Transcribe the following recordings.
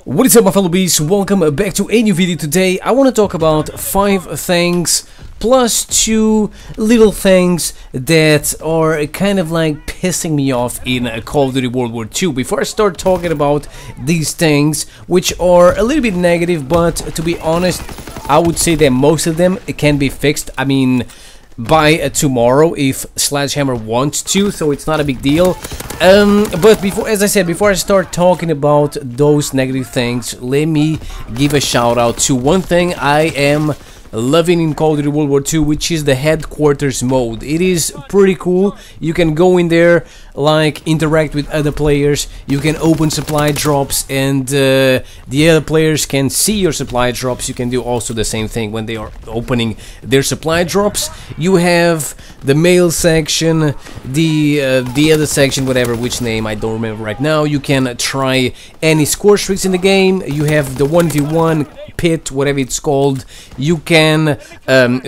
What is up, my fellow bees? Welcome back to a new video. Today I want to talk about 5 things plus 2 little things that are kind of like pissing me off in Call of Duty World War II. Before I start talking about these things, which are a little bit negative, but to be honest, I would say that most of them can be fixed. I mean, by tomorrow if Sledgehammer wants to, so it's not a big deal. But before, as I said, before I start talking about those negative things, let me give a shout out to one thing I am loving in Call of Duty World War II, which is the headquarters mode. It is pretty cool. You can go in there, like, interact with other players, you can open supply drops, and the other players can see your supply drops. You can do also the same thing when they are opening their supply drops. You have the mail section, the other section, whatever, which name I don't remember right now. You can try any score streaks in the game. You have the 1v1 pit, whatever it's called. You can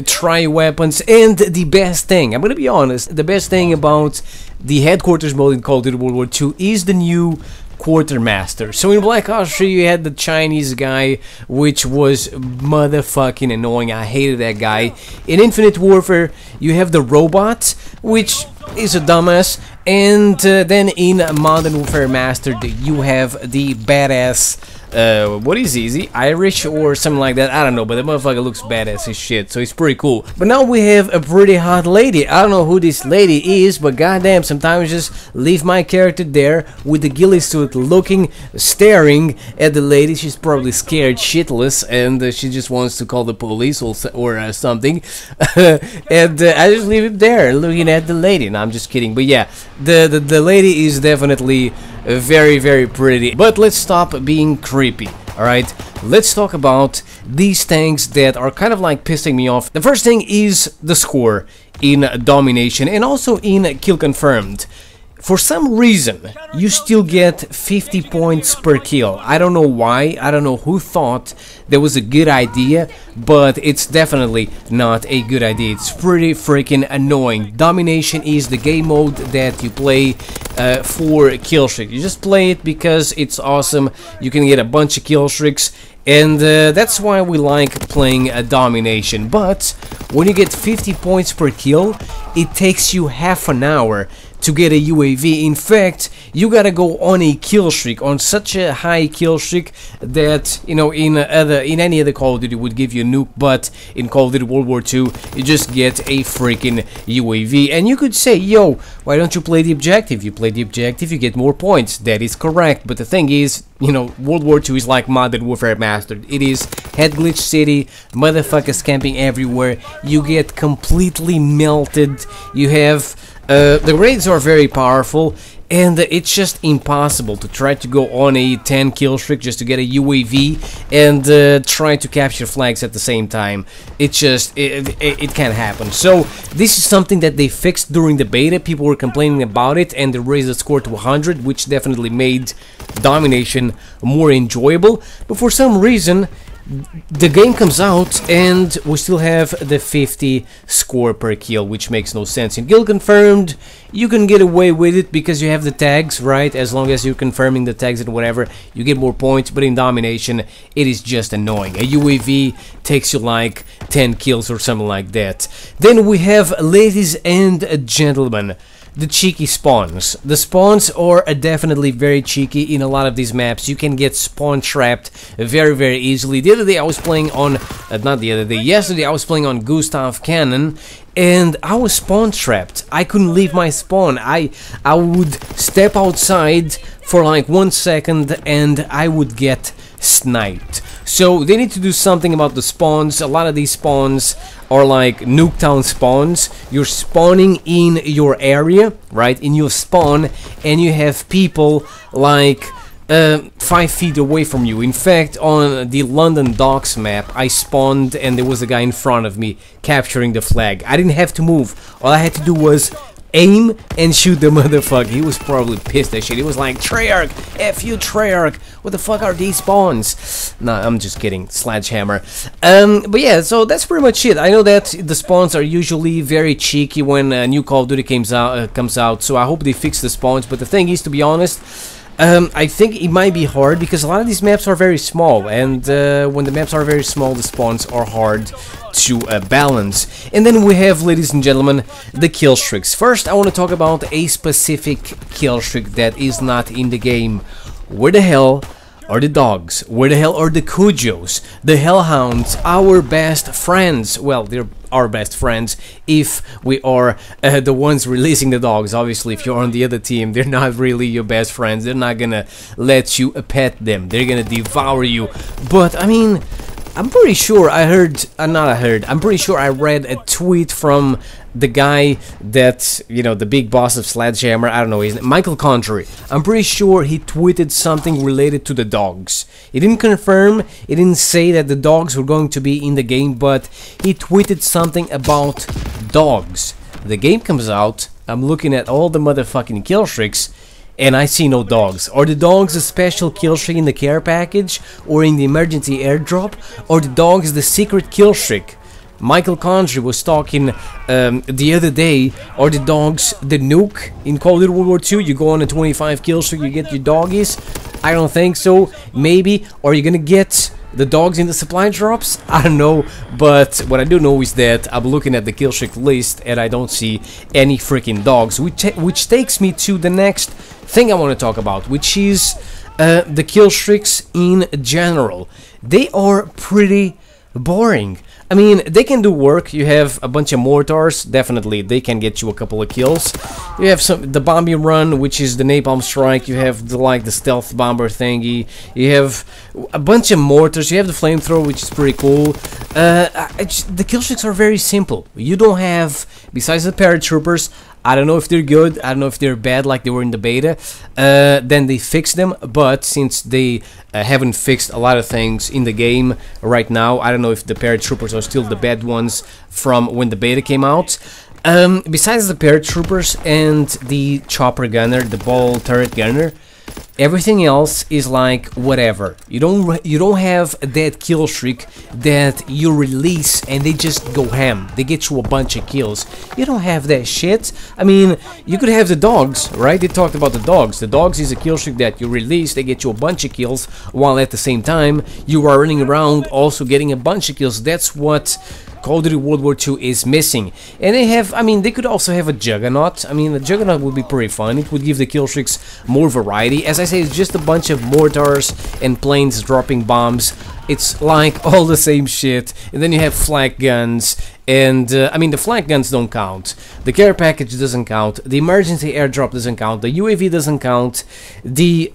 try weapons, and the best thing, I'm gonna be honest, the best thing about the headquarters mode in Call of Duty World War II is the new quartermaster. So in Black Ops 3 you had the Chinese guy, which was motherfucking annoying. I hated that guy. In Infinite Warfare you have the robot, which is a dumbass, and then in Modern Warfare Mastered you have the badass, what is he Irish or something like that? I don't know, but the motherfucker looks badass as shit, so it's pretty cool. But now we have a pretty hot lady. I don't know who this lady is, but goddamn, sometimes just leave my character there with the ghillie suit looking, staring at the lady. She's probably scared shitless, and she just wants to call the police or something. And I just leave it there looking at the lady. No, I'm just kidding, but yeah, the lady is definitely very, very pretty. But let's stop being creepy, alright? Let's talk about these things that are kind of like pissing me off. The first thing is the score in Domination and also in Kill Confirmed. For some reason, you still get 50 points per kill. I don't know why, I don't know who thought that was a good idea, but it's definitely not a good idea. It's pretty freaking annoying. Domination is the game mode that you play for kill streaks. You just play it because it's awesome. You can get a bunch of kill streaks, and that's why we like playing Domination. But when you get 50 points per kill, it takes you half an hour to get a UAV. In fact, you gotta go on a kill streak, on such a high kill streak that, you know, in any other Call of Duty would give you a nuke, but in Call of Duty World War II you just get a freaking UAV. And you could say, yo, why don't you play the objective? You play the objective, you get more points. That is correct, but the thing is, you know, World War II is like Modern Warfare Mastered. It is head glitch city, motherfuckers camping everywhere, you get completely melted, you have the raids are very powerful, and it's just impossible to try to go on a 10 kill streak just to get a UAV and try to capture flags at the same time. It just, it can't happen. So this is something that they fixed during the beta. People were complaining about it, and they raised the score to 100, which definitely made Domination more enjoyable. But for some reason, the game comes out and we still have the 50 score per kill, which makes no sense. In Kill Confirmed, you can get away with it because you have the tags, right? As long as you're confirming the tags and whatever, you get more points. But in Domination, it is just annoying. A UAV takes you like 10 kills or something like that. Then we have, ladies and gentlemen, the cheeky spawns. The spawns are definitely very cheeky in a lot of these maps. You can get spawn trapped very, very easily. The other day I was playing on, yesterday I was playing on Gustav Cannon, and I was spawn trapped. I couldn't leave my spawn. I would step outside for like 1 second and I would get sniped. So they need to do something about the spawns. A lot of these spawns are like Nuketown spawns. You're spawning in your area, right, in your spawn, and you have people like 5 feet away from you. In fact, on the London Docks map, I spawned and there was a guy in front of me capturing the flag. I didn't have to move. All I had to do was aim and shoot the motherfucker. He was probably pissed as shit. He was like, Treyarch, F you Treyarch, what the fuck are these spawns? No, I'm just kidding, Sledgehammer. But yeah, so that's pretty much it. I know that the spawns are usually very cheeky when a new Call of Duty comes out, so I hope they fix the spawns. But the thing is, to be honest, I think it might be hard because a lot of these maps are very small, and when the maps are very small, the spawns are hard to balance. And then we have, ladies and gentlemen, the kill streaks. First, I want to talk about a specific kill streak that is not in the game. Where the hell are the dogs? Where the hell are the Cujos, the Hellhounds, our best friends? Well, they're our best friends if we are the ones releasing the dogs. Obviously, if you're on the other team, they're not really your best friends. They're not gonna let you pet them. They're gonna devour you. But I mean, I'm pretty sure I heard, I'm pretty sure I read a tweet from the guy that, you know, the big boss of Sledgehammer, I don't know, his name, Michael Condry. I'm pretty sure he tweeted something related to the dogs. He didn't confirm, he didn't say that the dogs were going to be in the game, but he tweeted something about dogs. The game comes out, I'm looking at all the motherfucking kill streaks, and I see no dogs. Are the dogs a special kill streak in the care package, or in the emergency airdrop, or the dogs the secret kill streak? Michael Condry was talking the other day, are the dogs the nuke in Call of Duty World War II? You go on a 25 kill streak, you get your doggies? I don't think so. Maybe. Are you gonna get the dogs in the supply drops? I don't know, but what I do know is that I'm looking at the kill streak list and I don't see any freaking dogs, which takes me to the next thing I want to talk about, which is the kill streaks in general. They are pretty boring. I mean, they can do work. You have a bunch of mortars, definitely they can get you a couple of kills. You have the bombing run, which is the napalm strike. You have the stealth bomber thingy. You have a bunch of mortars. You have the flamethrower, which is pretty cool. The kill streaks are very simple. You don't have, besides the paratroopers, I don't know if they're good, I don't know if they're bad like they were in the beta, then they fixed them, but since they haven't fixed a lot of things in the game right now, I don't know if the paratroopers are still the bad ones from when the beta came out. Besides the paratroopers and the chopper gunner, the ball turret gunner, everything else is like whatever. You don't have that kill streak that you release and they just go ham. They get you a bunch of kills. You don't have that shit. I mean, you could have the dogs, right? They talked about the dogs. The dogs is a kill streak that you release, they get you a bunch of kills, while at the same time you are running around also getting a bunch of kills. That's what Call of Duty World War II is missing. And they have, I mean, they could also have a Juggernaut. I mean, the Juggernaut would be pretty fun. It would give the kill streaks more variety. As I say, it's just a bunch of mortars and planes dropping bombs. It's like all the same shit. And then you have flak guns. And, I mean, the flak guns don't count. The care package doesn't count. The emergency airdrop doesn't count. The UAV doesn't count. The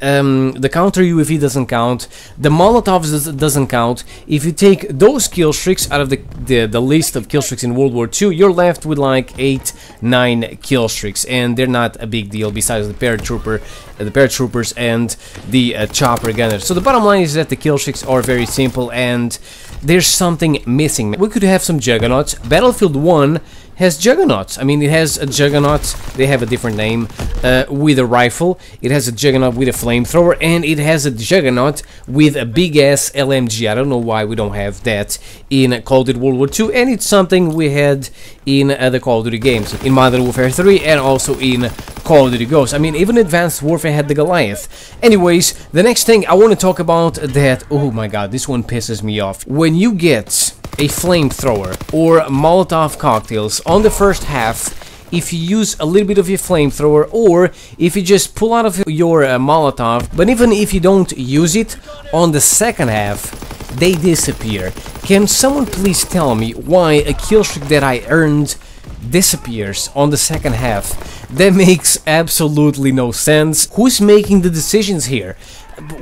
counter UAV doesn't count. The Molotovs doesn't count. If you take those kill streaks out of the list of kill streaks in World War II, you're left with like 8-9 kill streaks. And they're not a big deal besides the paratroopers and the chopper gunner. So the bottom line is that the kill streaks are very simple and there's something missing. We could have some Juggernauts. Battlefield 1 has Juggernauts. I mean, it has a Juggernaut, they have a different name, with a rifle. It has a Juggernaut with a flamethrower, and it has a Juggernaut with a big-ass LMG. I don't know why we don't have that in Call of Duty World War II, and it's something we had in the Call of Duty games, in Modern Warfare 3, and also in Call of Duty Ghosts. I mean, even Advanced Warfare had the Goliath. Anyways, the next thing I want to talk about that, oh my god, this one pisses me off. When you get a flamethrower or Molotov cocktails on the first half, if you use a little bit of your flamethrower or if you just pull out of your Molotov, but even if you don't use it on the second half, they disappear. Can someone please tell me why a kill streak that I earned disappears on the second half? That makes absolutely no sense. Who's making the decisions here?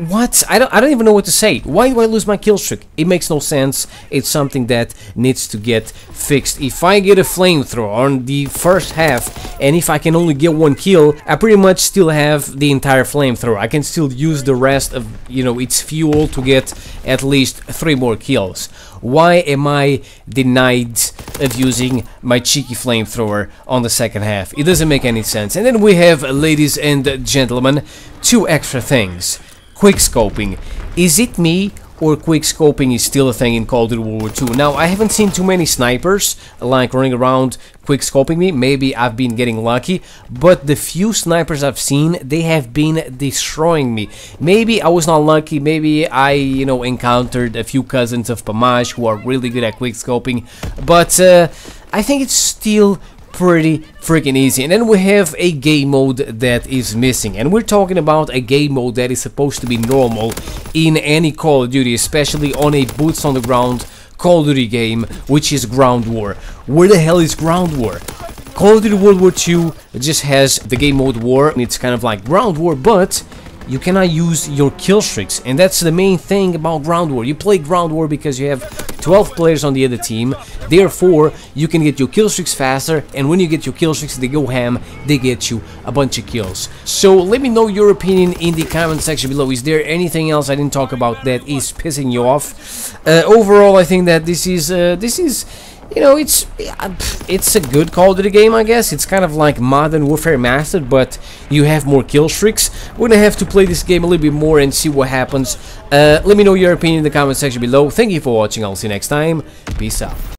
What? I don't even know what to say. Why do I lose my kill streak? It makes no sense. It's something that needs to get fixed. If I get a flamethrower on the first half and if I can only get one kill, I pretty much still have the entire flamethrower. I can still use the rest of, you know, its fuel to get at least 3 more kills. Why am I denied of using my cheeky flamethrower on the second half? It doesn't make any sense. And then we have, ladies and gentlemen, 2 extra things. Quick scoping. Is it me or quick scoping is still a thing in Call of Duty World War II. Now, I haven't seen too many snipers like running around quick scoping me. Maybe I've been getting lucky, but the few snipers I've seen, they have been destroying me. Maybe I was not lucky. Maybe I, you know, encountered a few cousins of Pamaj who are really good at quick scoping, but I think it's still pretty freaking easy. And then we have a game mode that is missing, and we're talking about a game mode that is supposed to be normal in any Call of Duty, especially on a boots on the ground Call of Duty game, which is Ground War. Where the hell is Ground War? Call of Duty World War II just has the game mode War, and it's kind of like Ground War, but you cannot use your kill streaks, and that's the main thing about Ground War. You play Ground War because you have 12 players on the other team, therefore you can get your kill streaks faster, and when you get your kill streaks, they go ham, they get you a bunch of kills. So let me know your opinion in the comment section below. Is there anything else I didn't talk about that is pissing you off? Overall, I think that this is you know, it's a good Call of Duty game, I guess. It's kind of like Modern Warfare Mastered, but you have more kill streaks. We're gonna have to play this game a little bit more and see what happens. Let me know your opinion in the comment section below. Thank you for watching. I'll see you next time. Peace out.